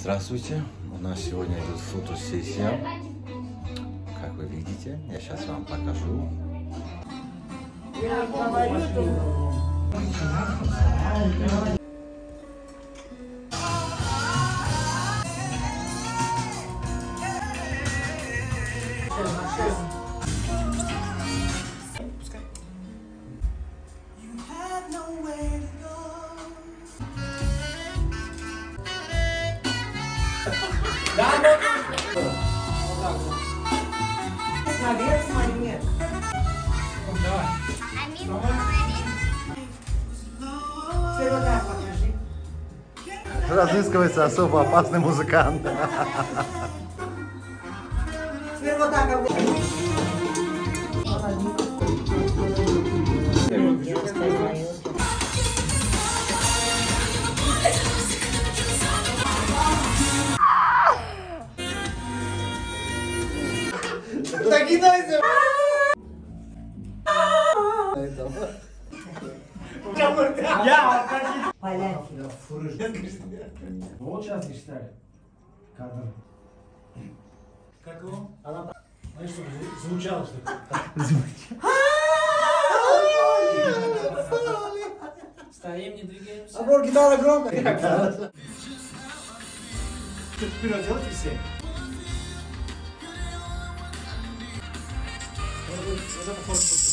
Здравствуйте, у нас сегодня идет фотосессия. Как вы видите, я сейчас вам покажу. Я говорю, наверх смотри, нет. Давай. Теперь вот так покажи. Разыскивается особо опасный музыкант. Теперь вот так обычно. Да кидайся! Поляки. Вот сейчас не считали. Кадр. Как его? Она... Знаешь, что звучало что-то. Стоим, не двигаемся. Обор гитара громко. Вперед делайте все. Вот это